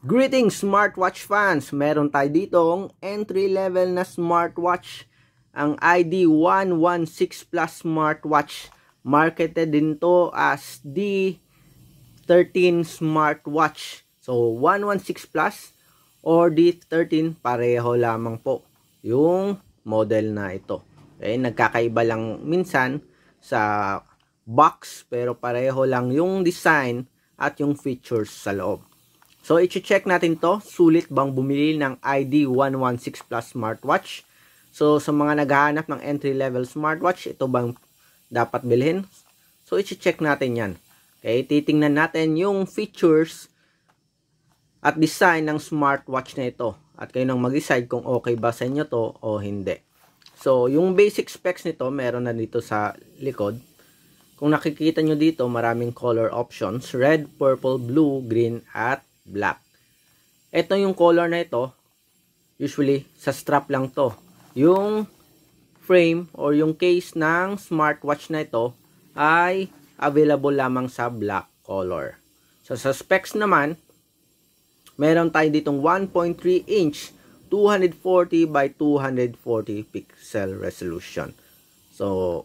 Greetings smartwatch fans! Meron tayo ditong entry-level na smartwatch, ang ID116 Plus smartwatch. Marketed din to as D13 smartwatch. So 116 Plus or D13 pareho lamang po yung model na ito. Okay, nagkakaiba lang minsan sa box pero pareho lang yung design at yung features sa loob. So, i-check natin to. Sulit bang bumili ng ID116 Plus smartwatch? So, sa mga naghahanap ng entry-level smartwatch, ito bang dapat bilhin? So, i-check natin yan. Okay, titingnan natin yung features at design ng smartwatch na ito. At kayo nang mag-decide kung okay ba sa inyo to o hindi. So, yung basic specs nito, meron na dito sa likod. Kung nakikita nyo dito, maraming color options. Red, purple, blue, green, at black. Ito yung color na ito, usually sa strap lang to. Yung frame or yung case ng smartwatch na ito ay available lamang sa black color. So sa specs naman, meron tayo ditong 1.3 inch 240 by 240 pixel resolution. So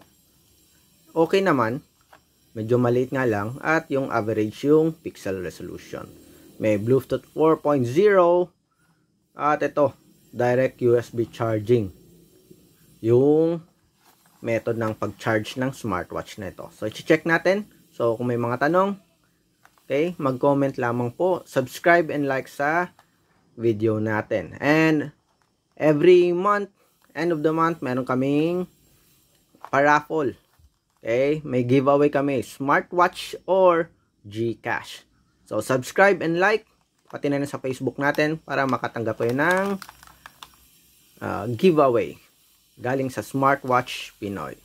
okay naman, medyo maliit nga lang, at yung average yung pixel resolution. May Bluetooth 4.0 at ito, direct USB charging. Yung method ng pag-charge ng smartwatch na ito. So, i-check natin. So, kung may mga tanong, okay, mag-comment lamang po. Subscribe and like sa video natin. And every month, end of the month, meron kaming paraffle. Okay, may giveaway kami, smartwatch or GCash. So, subscribe and like, pati na sa Facebook natin para makatanggap kayo ng giveaway galing sa Smartwatch Pinoy.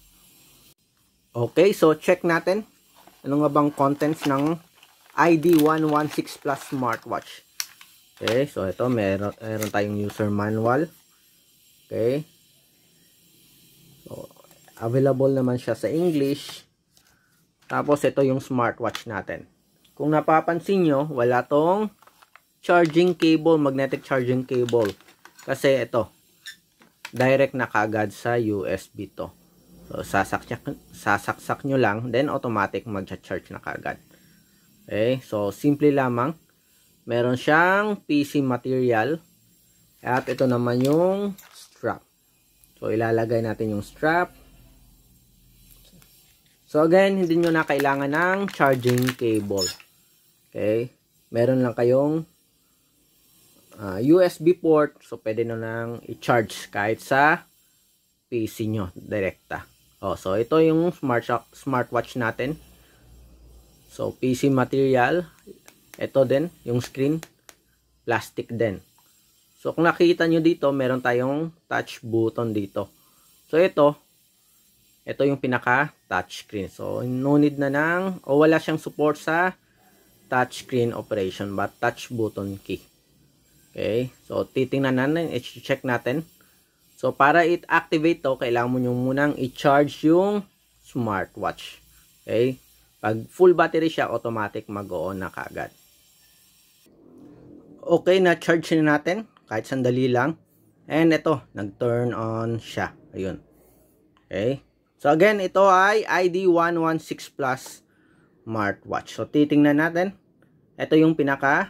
Okay, so check natin. Ano nga bang contents ng ID116 Plus smartwatch. Okay, so ito, meron tayong user manual. Okay. So, available naman siya sa English. Tapos, ito yung smartwatch natin. Kung napapansin nyo, wala tong charging cable, magnetic charging cable. Kasi ito, direct na kagad sa USB to. So, sasaksak nyo lang, then automatic mag-charge na kagad. Okay, so simple lamang. Meron siyang PC material. At ito naman yung strap. So, ilalagay natin yung strap. So, again, hindi nyo na kailangan ng charging cable. Okay, meron lang kayong USB port, so pwede na lang i-charge kahit sa PC nyo, direkta. Oh, so ito yung smartwatch natin. So PC material, ito din yung screen, plastic din. So kung nakita nyo dito, meron tayong touch button dito. So ito yung pinaka touch screen. So no need na wala siyang support sa touchscreen operation but touch button key. Okay, so titingnan natin, i-check natin. So para i-activate to, kailangan mo nyo munang i-charge yung smartwatch. Okay, pag full battery siya, automatic mag-on na kagad. Okay, na-charge na natin kahit sandali lang, and ito, nag-turn on siya. Ayun. Okay, so again, ito ay ID116 Plus smartwatch. So titingnan natin. Ito yung pinaka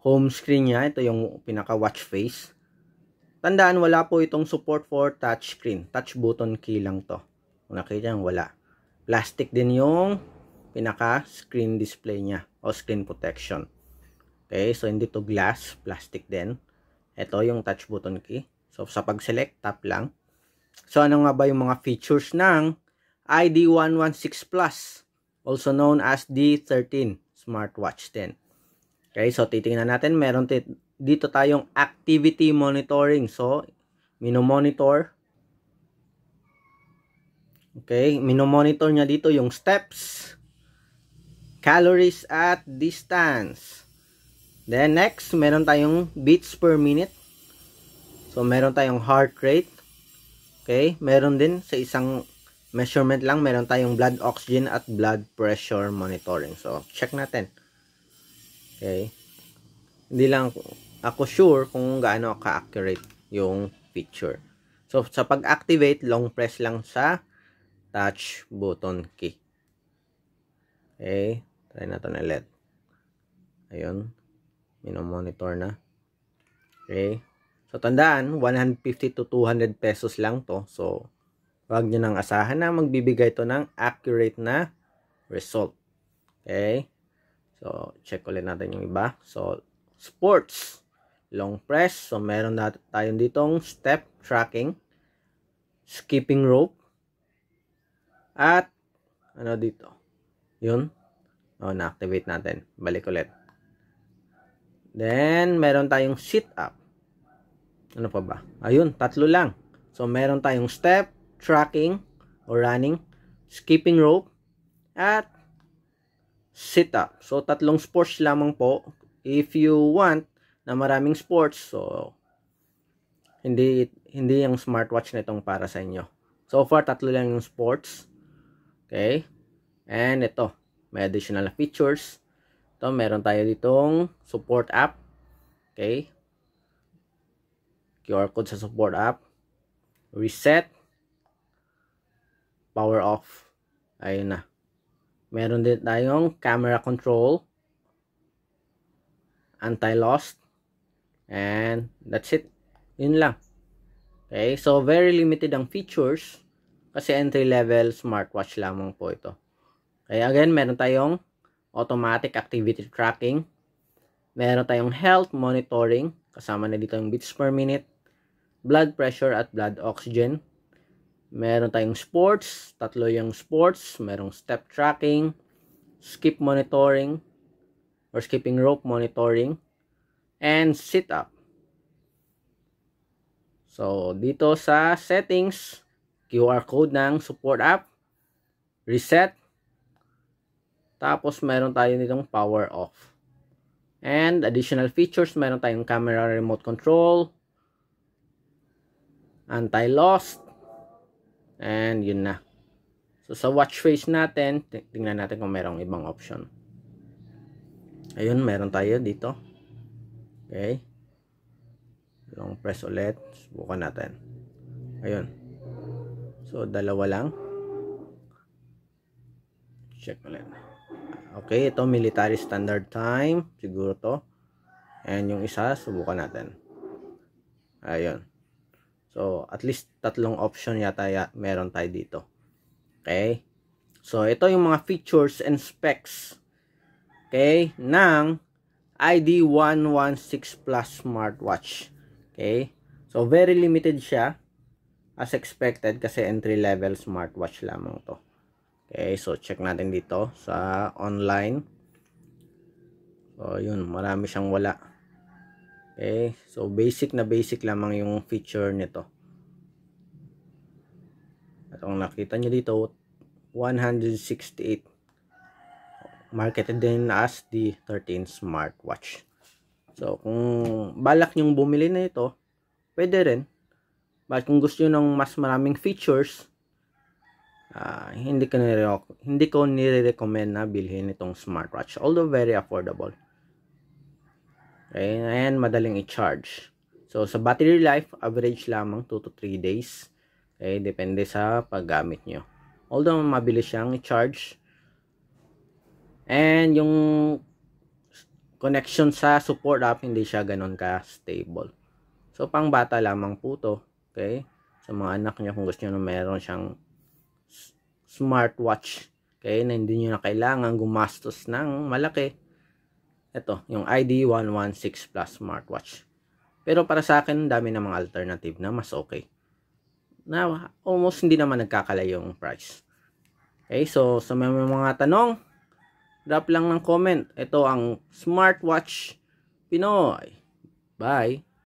home screen niya. Ito yung pinaka watch face. Tandaan, wala po itong support for touch screen. Touch button key lang to. Kung nakita nyo, wala. Plastic din yung pinaka screen display niya o screen protection. Okay, so hindi to glass. Plastic din. Ito yung touch button key. So sa pag-select, tap lang. So ano nga ba yung mga features ng ID116 Plus? Also known as D13 smartwatch din. Okay, so titingnan natin, meron dito tayong activity monitoring. So, minomonitor. Okay, minomonitor niya dito yung steps, calories at distance. Then next, meron tayong beats per minute. So, meron tayong heart rate. Okay, meron din sa isang measurement lang, meron tayong blood oxygen at blood pressure monitoring. So, check natin. Okay. Hindi lang ako sure kung gaano ka-accurate yung feature. So, sa pag-activate, long press lang sa touch button key. Okay, try natin ulit. Ayun, minomonitor na. Okay, so tandaan, 150 to 200 pesos lang to. So, wag nyo nang asahan na magbibigay to ng accurate na result. Okay, so check ulit natin yung iba. So, sports, long press. So, meron na tayong ditong step tracking, skipping rope, at ano dito, yun. Na-activate natin. Balik ulit. Then, meron tayong sit up. Ano pa ba? Ayun, tatlo lang. So, meron tayong step, tracking, or running, skipping rope, at sit up. So, tatlong sports lamang po. If you want na maraming sports, so, hindi yung smartwatch na itong para sa inyo. So far, tatlo lang yung sports. Okay? And ito, may additional features. Ito, meron tayo ditong support app. Okay? QR code sa support app. Reset. Power off. Ayun na. Meron din tayong camera control. Anti-lost. And that's it. Yun lang. Okay? So, very limited ang features. Kasi entry-level smartwatch lamang po ito. Okay? Again, meron tayong automatic activity tracking. Meron tayong health monitoring. Kasama na dito yung beats per minute, blood pressure at blood oxygen. Meron tayong sports. Tatlo yung sports. Merong step tracking, skip monitoring, or skipping rope monitoring, and sit up. So, dito sa settings, QR code ng support app, reset, tapos meron tayo ditong power off. And additional features, meron tayong camera remote control, anti-lost, and yun na. So, sa watch face natin, tingnan natin kung merong ibang option. Ayun, meron tayo dito. Okay. Long press ulit. Subukan natin. Ayun. So, dalawa lang. Check ulit. Okay, ito military standard time. Siguro to. And yung isa, subukan natin. Ayun. So, at least tatlong option yata meron tayo dito. Okay. So, ito yung mga features and specs. Okay, ng ID116 Plus smartwatch. Okay, so very limited siya as expected kasi entry level smartwatch lamang to. Okay, so check natin dito sa online. So yun, marami siyang wala. Okay, so basic lamang yung feature nito. At kung nakita nyo dito, 168. Marketed din as the 13 smartwatch. So, kung balak nyong bumili na ito, pwede rin. But kung gusto nyo ng mas maraming features, hindi ko nire-recommend na bilhin itong smartwatch. Although very affordable. Okay, and madaling i-charge. So, sa battery life, average lamang 2 to 3 days. Okay, depende sa paggamit nyo. Although mabilis siyang i-charge. And yung connection sa support app, hindi siya ganun ka-stable. So, pang bata lamang po to. Okay? Sa mga anak nyo, kung gusto nyo na meron siyang smartwatch. Okay? Na hindi nyo na kailangan gumastos ng malaki. Ito, yung ID116 Plus smartwatch. Pero para sa akin, dami na mga alternative na mas okay. Na almost hindi naman nagkakalayo yung price. Okay? So, sa mga tanong, drop lang ng comment. Ito ang Smartwatch Pinoy. Bye!